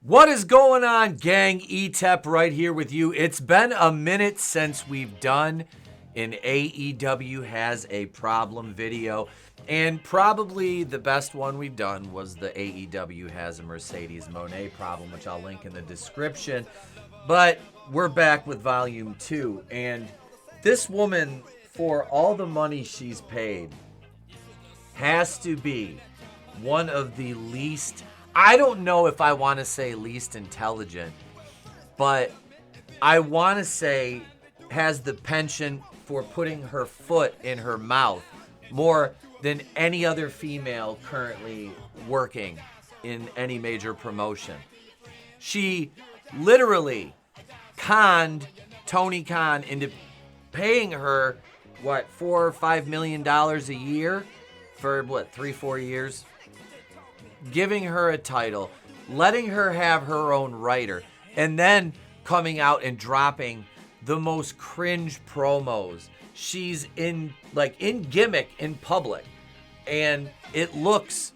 What is going on, gang? Etep right here with you. It's been a minute since we've done an AEW Has a Problem video, and probably the best one we've done was the AEW Has a Mercedes Mone problem, which I'll link in the description. But we're back with volume 2, and this woman, for all the money she's paid, has to be one of the least, I don't know if I want to say least intelligent, but I want to say has the penchant for putting her foot in her mouth more than any other female currently working in any major promotion. She literally conned Tony Khan into paying her, $4 or $5 million a year for 3-4 years? Giving her a title, letting her have her own writer, and then coming out and dropping the most cringe promos. She's in gimmick in public, and it looks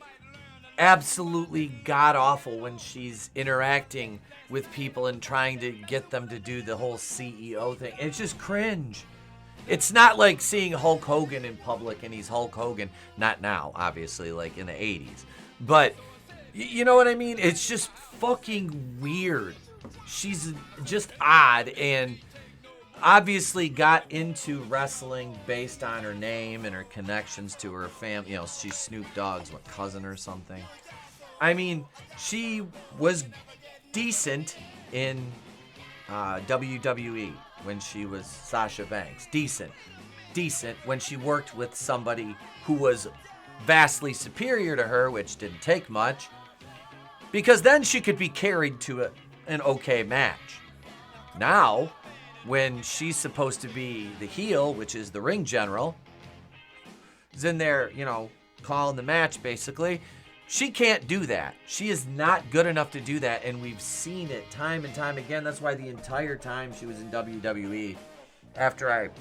absolutely god-awful when she's interacting with people and trying to get them to do the whole CEO thing. It's just cringe. It's not like seeing Hulk Hogan in public, and he's Hulk Hogan, not now, obviously, like in the 80s. But, you know what I mean? It's just fucking weird. She's just odd, and obviously got into wrestling based on her name and her connections to her family. You know, she's Snoop Dogg's, cousin or something. I mean, she was decent in WWE when she was Sasha Banks. Decent when she worked with somebody who was vastly superior to her, which didn't take much, because then she could be carried to an okay match. Now, when she's supposed to be the heel, which is the ring general, is in there, calling the match basically, she can't do that. She is not good enough to do that, and we've seen it time and time again. That's why the entire time she was in WWE, after I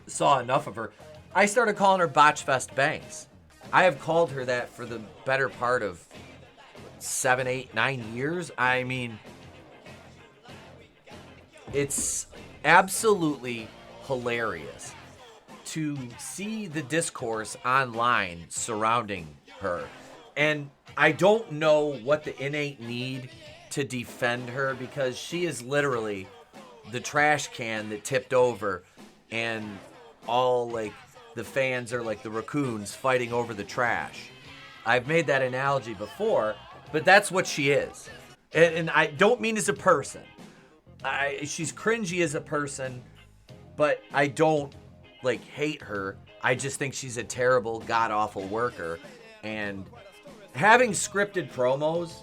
saw enough of her, I started calling her Botchfest Banks. I have called her that for the better part of 7, 8, 9 years. I mean, it's absolutely hilarious to see the discourse online surrounding her. And I don't know what the innate need to defend her, because she is literally the trash can that tipped over, and all the fans are like the raccoons fighting over the trash. I've made that analogy before, but that's what she is. And I don't mean as a person. She's cringy as a person, but I don't hate her. I just think she's a terrible, god-awful worker. And having scripted promos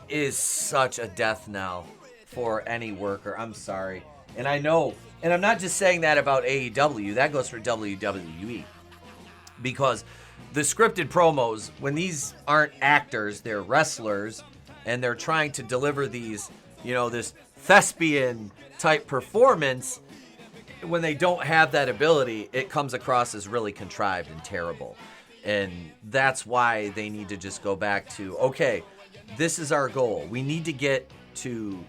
is such a death knell for any worker. I'm sorry. And I know, and I'm not just saying that about AEW, that goes for WWE. Because the scripted promos, when these aren't actors, they're wrestlers, and they're trying to deliver these, this thespian type performance, when they don't have that ability, it comes across as really contrived and terrible. And that's why they need to just go back to, okay, this is our goal. We need to get to,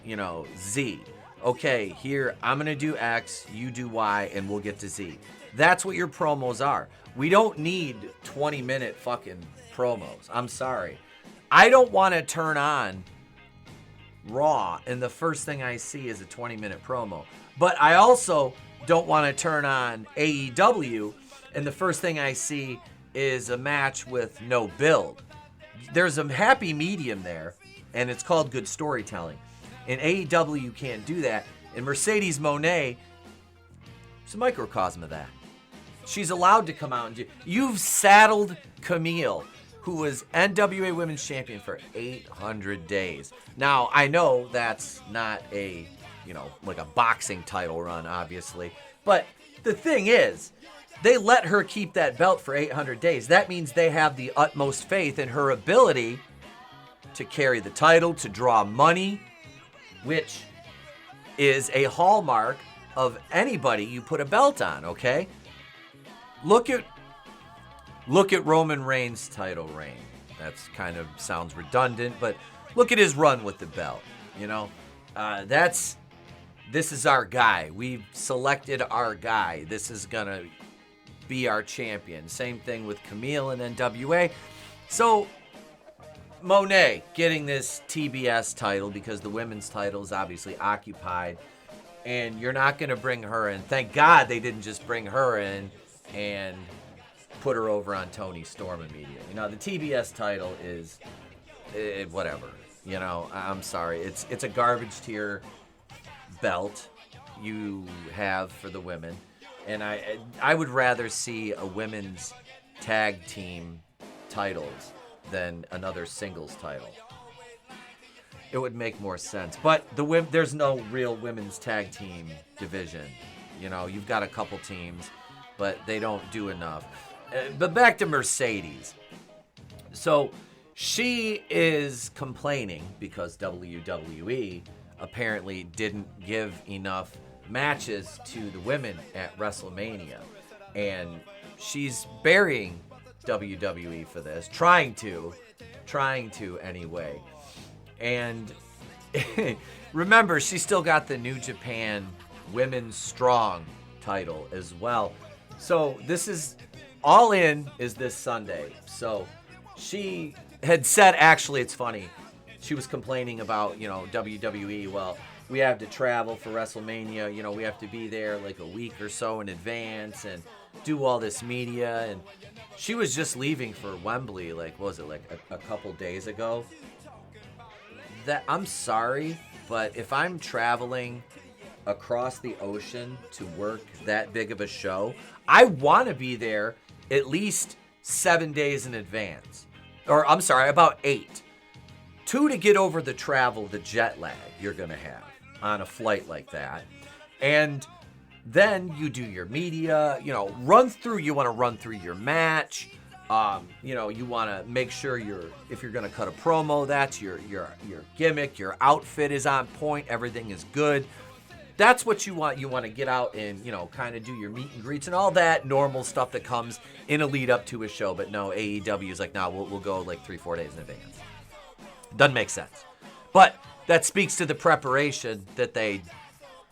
Z. Okay, here, I'm going to do X, you do Y, and we'll get to Z. That's what your promos are. We don't need 20-minute fucking promos. I'm sorry. I don't want to turn on Raw and the first thing I see is a 20-minute promo. But I also don't want to turn on AEW and the first thing I see is a match with no build. There's a happy medium there, and it's called good storytelling. In AEW, you can't do that. And Mercedes Mone is a microcosm of that. She's allowed to come out and do. You've saddled Camille, who was NWA Women's Champion for 800 days. Now, I know that's not a, a boxing title run, obviously. But the thing is, they let her keep that belt for 800 days. That means they have the utmost faith in her ability to carry the title, to draw money, which is a hallmark of anybody you put a belt on, okay? Look at Roman Reigns' title reign. That's kind of sounds redundant, but look at his run with the belt. You know, this is our guy. We've selected our guy. This is going to be our champion. Same thing with Camille and NWA. So Mone getting this TBS title because the women's title is obviously occupied, and you're not going to bring her in. Thank God they didn't just bring her in and put her over on Tony Storm immediately. You know, the TBS title is whatever. You know, I'm sorry. It's a garbage tier belt you have for the women. And I would rather see a women's tag team titles than another singles title. It would make more sense. But there's no real women's tag team division. You know, you've got a couple teams, but they don't do enough. But back to Mercedes. So she is complaining because WWE apparently didn't give enough matches to the women at WrestleMania. And she's burying WWE for this, trying to anyway. And remember, she still got the New Japan Women's Strong title as well. So this is All In is this Sunday. So she had said, actually, it's funny, she was complaining about, you know, WWE. Well, we have to travel for WrestleMania. You know, we have to be there like a week or so in advance and do all this media. And she was just leaving for Wembley, like, what was it, like a couple days ago? I'm sorry, but if I'm traveling across the ocean to work that big of a show, I want to be there at least 7 days in advance. Or, I'm sorry, about 8. 2 to get over the travel, the jet lag you're going to have on a flight like that. And then you do your media, you know, you want to run through your match. You know, you want to make sure if you're going to cut a promo, that's your gimmick, your outfit is on point, everything is good. That's what you want. You want to get out and, you know, kind of do your meet and greets and all that normal stuff that comes in a lead up to a show. But no, AEW is like, no, we'll go like 3-4 days in advance. Doesn't make sense. But that speaks to the preparation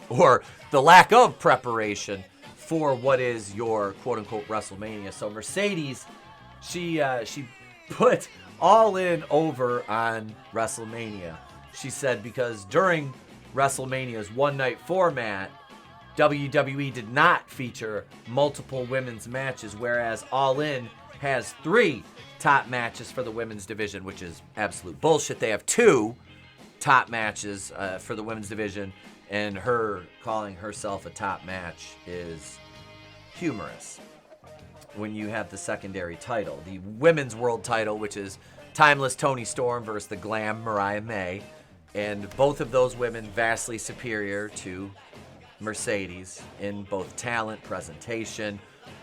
or the lack of preparation for what is your quote-unquote WrestleMania. So Mercedes, she put All In over on WrestleMania. She said because during WrestleMania's one-night format, WWE did not feature multiple women's matches, whereas All In has 3 top matches for the women's division, which is absolute bullshit. They have 2 top matches for the women's division, and her calling herself a top match is humorous when you have the secondary title. The women's world title, which is Timeless Toni Storm versus the Glam Mariah May, and both of those women vastly superior to Mercedes in both talent, presentation,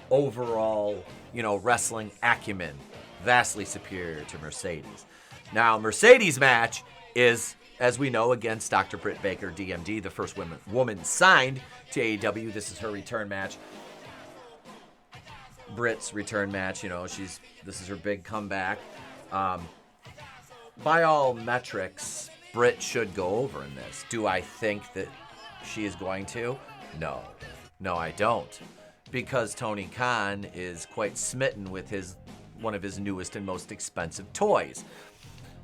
overall, you know, wrestling acumen, vastly superior to Mercedes. Now, Mercedes' match is, as we know, against Dr. Britt Baker, DMD, the first woman signed to AEW. This is her return match. Britt's return match, you know, this is her big comeback. By all metrics, Britt should go over in this. Do I think that she is going to? No, I don't. Because Tony Khan is quite smitten with one of his newest and most expensive toys.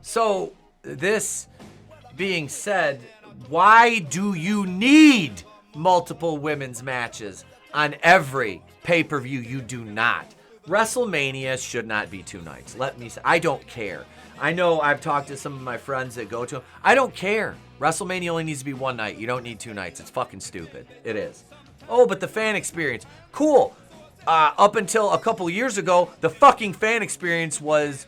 So, this being said, why do you need multiple women's matches on every pay-per-view? You do not. WrestleMania should not be 2 nights. Let me say, I don't care. I know I've talked to some of my friends that go to them. I don't care. WrestleMania only needs to be 1 night. You don't need 2 nights. It's fucking stupid. It is. Oh, but the fan experience. Cool. Up until a couple years ago, the fucking fan experience was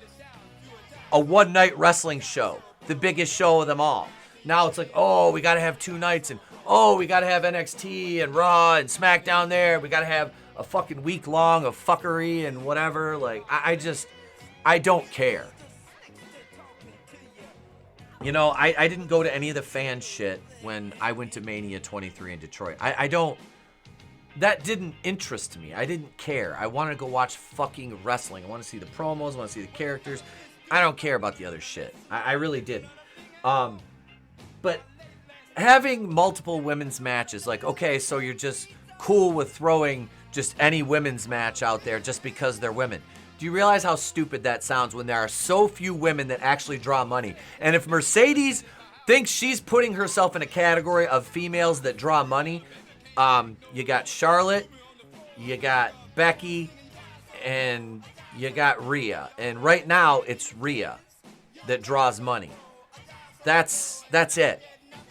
a 1-night wrestling show. The biggest show of them all. Now it's like, oh, we got to have 2 nights. And, oh, we got to have NXT and Raw and SmackDown there. We got to have a fucking week long of fuckery and whatever. Like, I don't care. You know, I didn't go to any of the fan shit when I went to Mania 23 in Detroit. That didn't interest me. I didn't care. I wanted to go watch fucking wrestling. I want to see the promos. I want to see the characters. I don't care about the other shit. I really didn't. But having multiple women's matches, like, okay, so you're just cool with throwing just any women's match out there just because they're women. Do you realize how stupid that sounds when there are so few women that actually draw money? And if Mercedes thinks she's putting herself in a category of females that draw money, you got Charlotte, you got Becky, and you got Rhea. And right now, it's Rhea that draws money. That's it.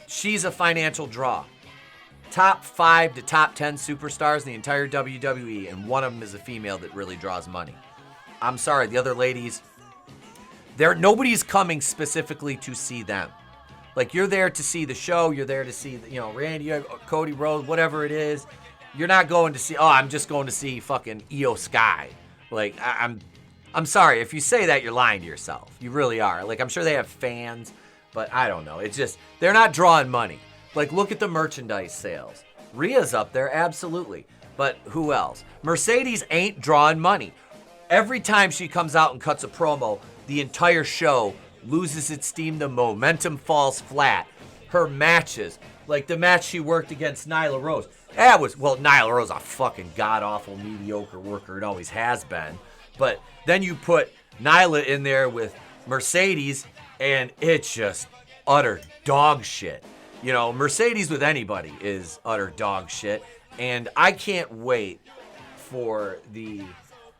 She's a financial draw. Top 5 to top 10 superstars in the entire WWE, and one of them is a female that really draws money. I'm sorry, the other ladies, nobody's coming specifically to see them. Like, you're there to see the show, you're there to see, Randy, Cody Rhodes, whatever it is. You're not going to see, I'm just going to see fucking Io Sky. Like, I'm sorry, if you say that, you're lying to yourself. You really are. Like, I'm sure they have fans, but I don't know. It's just, they're not drawing money. Like, look at the merchandise sales. Rhea's up there, absolutely. But who else? Mercedes ain't drawing money. Every time she comes out and cuts a promo, the entire show loses its steam. The momentum falls flat. Her matches, like the match she worked against Nyla Rose. Nyla Rose, a fucking god-awful, mediocre worker. It always has been. But then you put Nyla in there with Mercedes, and it's just utter dog shit. Mercedes with anybody is utter dog shit. And I can't wait for the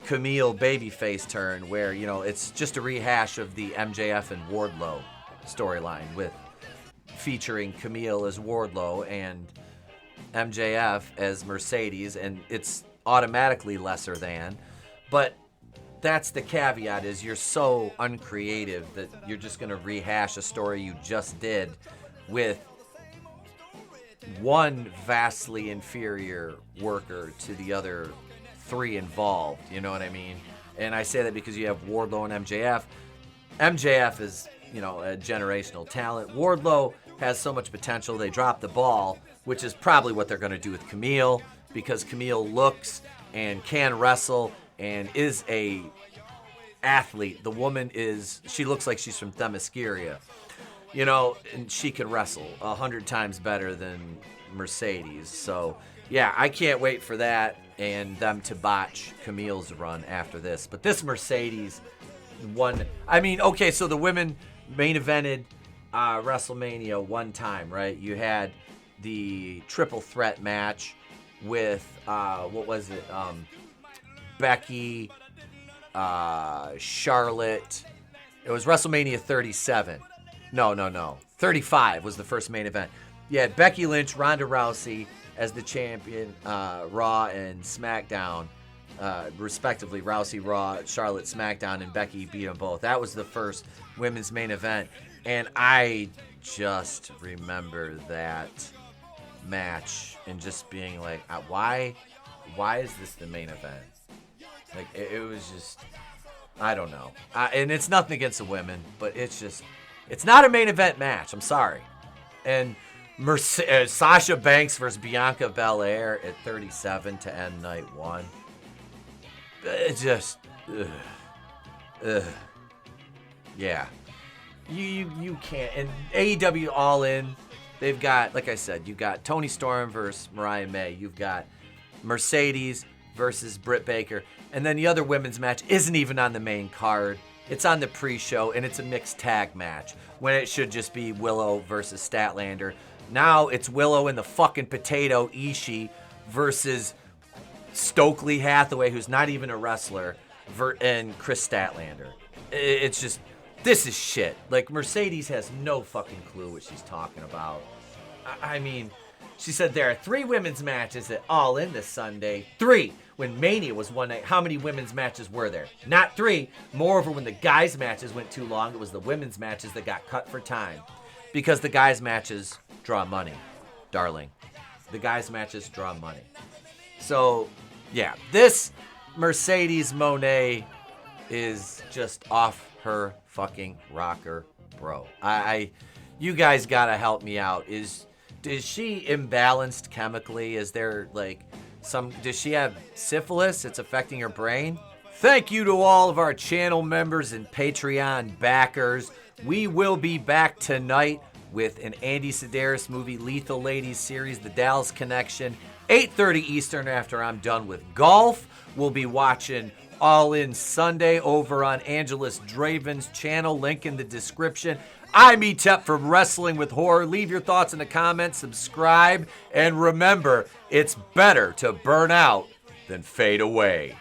Camille babyface turn where, it's just a rehash of the MJF and Wardlow storyline featuring Camille as Wardlow and MJF as Mercedes, and it's automatically lesser than. But that's the caveat, is you're so uncreative that you're just going to rehash a story you just did with one vastly inferior worker to the other 3 involved, you know what I mean? And I say that because you have Wardlow and MJF. MJF is, a generational talent. Wardlow has so much potential, they dropped the ball, which is probably what they're going to do with Camille, because Camille looks and can wrestle and is a athlete. The woman she looks like she's from Themyscira, and she can wrestle 100 times better than Mercedes. So, yeah, I can't wait for that and them to botch Camille's run after this. But this Mercedes one, okay, so the women main evented WrestleMania one time, right? You had the triple threat match with, Becky, Charlotte. It was WrestleMania 37. No. 35 was the first main event. You had Becky Lynch, Ronda Rousey as the champion, Raw and SmackDown, respectively. Rousey Raw, Charlotte SmackDown, and Becky beat them both. That was the first women's main event. And I just remember that match and just being like, why is this the main event? Like, it was just, I don't know. And it's nothing against the women, but it's not a main event match. I'm sorry. And Sasha Banks versus Bianca Belair at 37 to end night 1. It just, yeah. You can't. And AEW All In, they've got, like I said, you've got Toni Storm versus Mariah May. You've got Mercedes versus Britt Baker. And then the other women's match isn't even on the main card. It's on the pre-show, and it's a mixed tag match when it should just be Willow versus Statlander. Now it's Willow and the fucking potato Ishii versus Stokely Hathaway, who's not even a wrestler, and Chris Statlander. It's just, this is shit. Like, Mercedes has no fucking clue what she's talking about. I mean, she said there are 3 women's matches at All In this Sunday. 3. When Mania was one night, how many women's matches were there? Not 3. Moreover, when the guys' matches went too long, it was the women's matches that got cut for time. Because the guys' matches draw money, darling. The guys' matches draw money. So, yeah, this Mercedes Mone is just off her fucking rocker, bro. You guys gotta help me out. Is she imbalanced chemically? Is there, like, does she have syphilis? It's affecting her brain? Thank you to all of our channel members and Patreon backers. We will be back tonight with an Andy Sedaris movie, Lethal Ladies series, The Dallas Connection, 8:30 Eastern after I'm done with golf. We'll be watching All In Sunday over on AngelousDraven's channel, link in the description. I'm Etep from Wrestling with Horror. Leave your thoughts in the comments, subscribe, and remember, it's better to burn out than fade away.